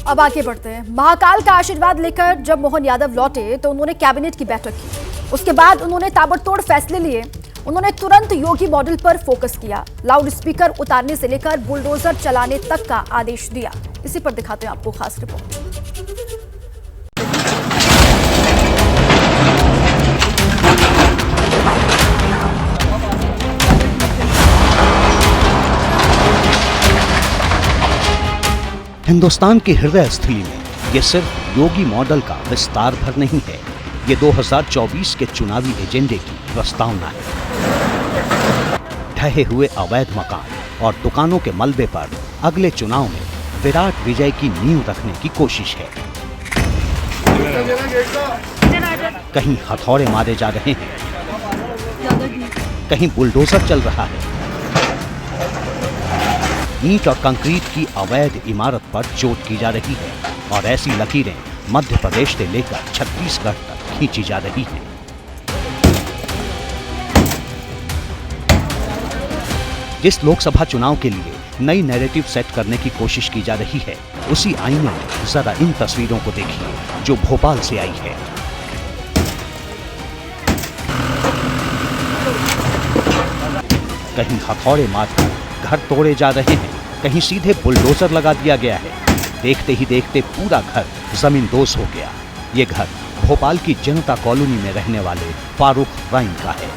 अब आगे बढ़ते हैं। महाकाल का आशीर्वाद लेकर जब मोहन यादव लौटे तो उन्होंने कैबिनेट की बैठक की। उसके बाद उन्होंने ताबड़तोड़ फैसले लिए। उन्होंने तुरंत योगी मॉडल पर फोकस किया। लाउड स्पीकर उतारने से लेकर बुलडोजर चलाने तक का आदेश दिया। इसी पर दिखाते हैं आपको खास रिपोर्ट। हिंदुस्तान की हृदय स्थली में ये सिर्फ योगी मॉडल का विस्तार भर नहीं है, ये 2024 के चुनावी एजेंडे की प्रस्तावना है। ढहे हुए अवैध मकान और दुकानों के मलबे पर अगले चुनाव में विराट विजय की नींव रखने की कोशिश है। कहीं हथौड़े मारे जा रहे हैं, कहीं बुलडोजर चल रहा है। ईंट और कंक्रीट की अवैध इमारत पर चोट की जा रही है और ऐसी लकीरें मध्य प्रदेश से लेकर छत्तीसगढ़ तक खींची जा रही हैं। जिस लोकसभा चुनाव के लिए नई नैरेटिव सेट करने की कोशिश की जा रही है, उसी आईने में जरा इन तस्वीरों को देखिए जो भोपाल से आई है। कहीं हथौड़े मारकर घर तोड़े जा रहे हैं, कहीं सीधे बुलडोजर लगा दिया गया है। देखते ही देखते पूरा घर जमींदोज हो गया। ये घर भोपाल की जनता कॉलोनी में रहने वाले फारूक राइन का है।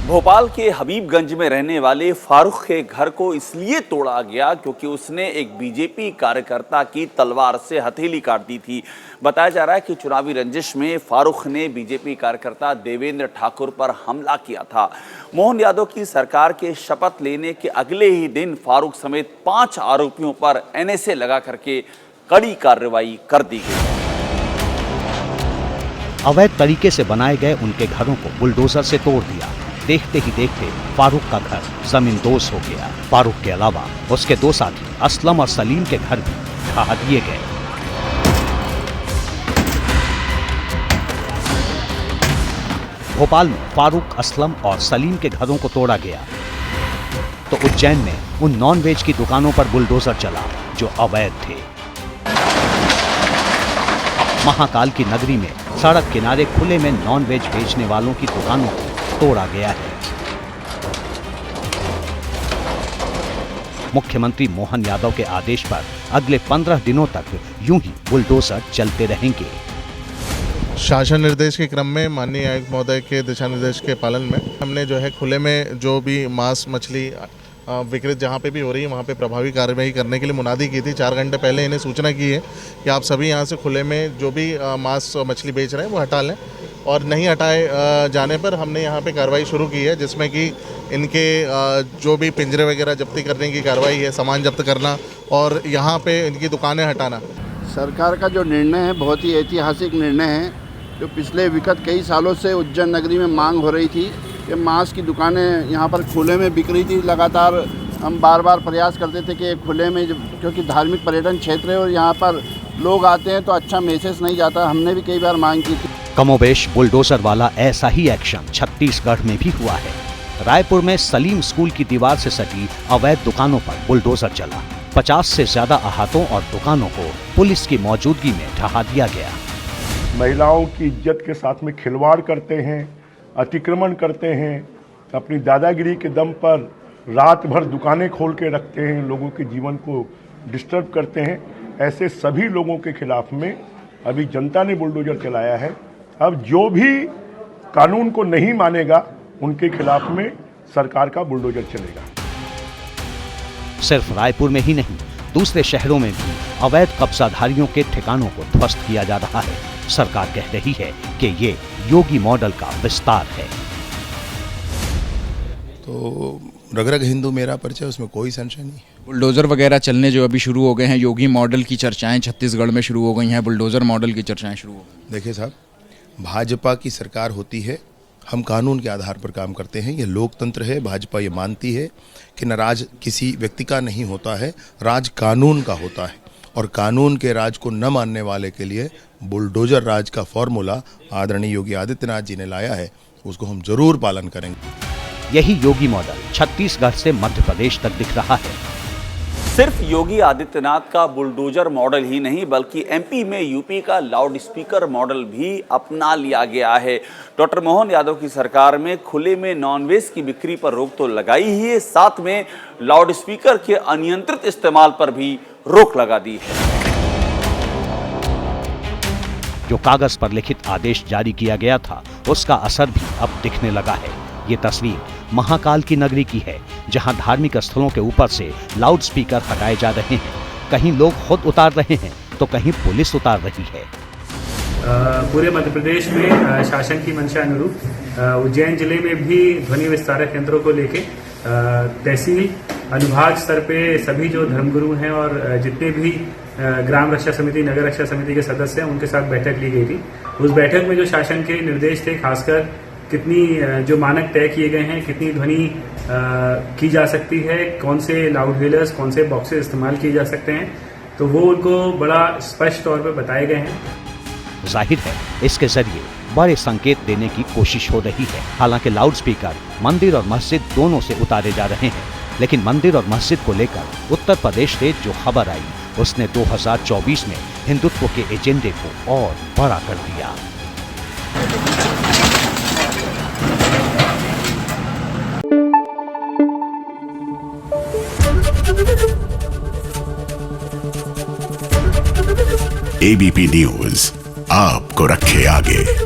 भोपाल के हबीबगंज में रहने वाले फारूक के घर को इसलिए तोड़ा गया क्योंकि उसने एक बीजेपी कार्यकर्ता की तलवार से हथेली काट दी थी। बताया जा रहा है कि चुनावी रंजिश में फारूक ने बीजेपी कार्यकर्ता देवेंद्र ठाकुर पर हमला किया था। मोहन यादव की सरकार के शपथ लेने के अगले ही दिन फारूक समेत 5 आरोपियों पर एनएसए लगा करके कड़ी कार्रवाई कर दी गई। अवैध तरीके से बनाए गए उनके घरों को बुलडोजर से तोड़ दिया। देखते ही देखते फारूक का घर जमींदोज हो गया। फारूक के अलावा उसके 2 साथी असलम और सलीम के घर भी ढहा दिए गए। भोपाल में फारूक, असलम और सलीम के घरों को तोड़ा गया तो उज्जैन में उन नॉनवेज की दुकानों पर बुलडोजर चला जो अवैध थे। महाकाल की नगरी में सड़क किनारे खुले में नॉनवेज बेचने वालों की दुकानों को तोड़ा गया है। मुख्यमंत्री मोहन यादव के आदेश पर अगले 15 दिनों तक यूं ही बुलडोजर चलते रहेंगे। शासन निर्देश के क्रम में माननीय आयुक्त महोदय के दिशा निर्देश के पालन में हमने जो है खुले में जो भी मांस मछली विक्रेता जहाँ पे भी हो रही है वहाँ पे प्रभावी कार्रवाई करने के लिए मुनादी की थी। 4 घंटे पहले इन्हें सूचना की है कि आप सभी यहाँ से खुले में जो भी मांस मछली बेच रहे हैं वो हटा लें, और नहीं हटाए जाने पर हमने यहाँ पे कार्रवाई शुरू की है, जिसमें कि इनके जो भी पिंजरे वगैरह जब्ती करने की कार्रवाई है, सामान जब्त करना और यहाँ पे इनकी दुकानें हटाना। सरकार का जो निर्णय है बहुत ही ऐतिहासिक निर्णय है। जो पिछले विगत कई सालों से उज्जैन नगरी में मांग हो रही थी कि मांस की दुकानें यहाँ पर खुले में बिक रही थी। लगातार हम बार बार प्रयास करते थे कि खुले में, क्योंकि धार्मिक पर्यटन क्षेत्र है और यहाँ पर लोग आते हैं तो अच्छा मैसेज नहीं जाता। हमने भी कई बार मांग की थी। कमोबेश बुलडोजर वाला ऐसा ही एक्शन छत्तीसगढ़ में भी हुआ है। रायपुर में सलीम स्कूल की दीवार से सटी अवैध दुकानों पर बुलडोजर चला। 50 से ज्यादा अहातों और दुकानों को पुलिस की मौजूदगी में ढहा दिया गया। महिलाओं की इज्जत के साथ में खिलवाड़ करते हैं, अतिक्रमण करते हैं, अपनी दादागिरी के दम पर रात भर दुकानें खोल के रखते हैं, लोगों के जीवन को डिस्टर्ब करते हैं। ऐसे सभी लोगों के खिलाफ में अभी जनता ने बुलडोजर चलाया है। अब जो भी कानून को नहीं मानेगा उनके खिलाफ में सरकार का बुलडोजर चलेगा। सिर्फ रायपुर में ही नहीं, दूसरे शहरों में भी अवैध कब्जाधारियों के ठिकानों को ध्वस्त किया जा रहा है। सरकार कह रही है कि ये योगी मॉडल का विस्तार है। तो रग-रग हिंदू मेरा परिचय, उसमें कोई संशय नहीं। बुलडोज़र वगैरह चलने जो अभी शुरू हो गए हैं, योगी मॉडल की चर्चाएं छत्तीसगढ़ में शुरू हो गई हैं, बुलडोज़र मॉडल की चर्चाएं शुरू हो गई। देखिए साहब, भाजपा की सरकार होती है, हम कानून के आधार पर काम करते हैं। ये लोकतंत्र है। भाजपा ये मानती है कि न राज किसी व्यक्ति का नहीं होता है, राज कानून का होता है, और कानून के राज को न मानने वाले के लिए बुलडोजर राज का फॉर्मूला आदरणीय योगी आदित्यनाथ जी ने लाया है, उसको हम जरूर पालन करेंगे। यही योगी मॉडल छत्तीसगढ़ से मध्य प्रदेश तक दिख रहा है। सिर्फ योगी आदित्यनाथ का बुलडोजर मॉडल ही नहीं बल्कि एमपी में यूपी का लाउड स्पीकर मॉडल भी अपना लिया गया है। डॉक्टर मोहन यादव की सरकार में खुले में नॉनवेज की बिक्री पर रोक तो लगाई ही है, साथ में लाउड स्पीकर के अनियंत्रित इस्तेमाल पर भी रोक लगा दी है। जो कागज पर लिखित आदेश जारी किया गया था उसका असर भी अब दिखने लगा है। ये तस्वीर महाकाल की नगरी की है, जहां धार्मिक स्थलों के ऊपर से लाउड स्पीकर हटाए जा रहे हैं। कहीं लोग खुद उतार रहे हैं तो कहीं पुलिस उतार रही है। पूरे मध्य प्रदेश में शासन की मंशा अनुरूप उज्जैन जिले में भी ध्वनि विस्तारक यंत्रों को लेके तहसील अनुभाग स्तर पे सभी जो धर्मगुरु हैं और जितने भी ग्राम रक्षा समिति, नगर रक्षा समिति के सदस्य हैं, उनके साथ बैठक ली गई थी। उस बैठक में जो शासन के निर्देश थे, खासकर कितनी जो मानक तय किए गए हैं, कितनी ध्वनि की जा सकती है, कौन से लाउड व्हीलर्स, कौन से बॉक्सेस इस्तेमाल किए जा सकते हैं, तो वो उनको बड़ा स्पष्ट तौर पर बताए गए हैं। जाहिर है इसके जरिए बड़े संकेत देने की कोशिश हो रही है। हालांकि लाउड स्पीकर मंदिर और मस्जिद दोनों से उतारे जा रहे हैं, लेकिन मंदिर और मस्जिद को लेकर उत्तर प्रदेश से जो खबर आई उसने 2024 में हिंदुत्व के एजेंडे को और बड़ा कर दिया। एबीपी न्यूज आपको रखे आगे।